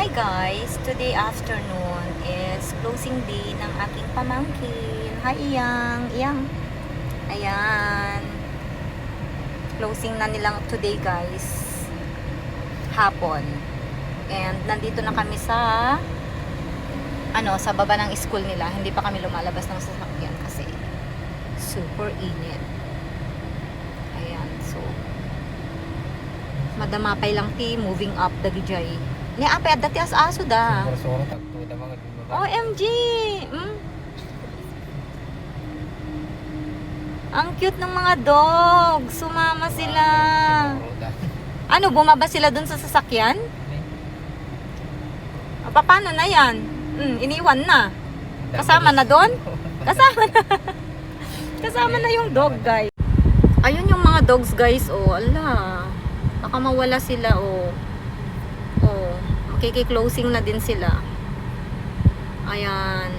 Hi guys! Today afternoon is closing day ng aking pamangkin. Hi Iyang! Iyang! Ayan. Closing na nilang today guys. Hapon. And nandito na kami sa sa baba ng school nila. Hindi pa kami lumalabas ng sasakyan kasi super init. Ayan. So madamapay lang ti moving up dagijay. Ni apay dati as aso da. OMG. Ang cute ng mga dogs. Sumama sila. Ano, bumaba sila dun sa sasakyan? Paano na yan? Iniwan na. Kasama na doon? Kasama na. Kasama na yung dog, guys. Ayun yung mga dogs, guys. Oh, ala. Baka mawala sila, oh. Oh, makiki-closing na din sila. Ayan.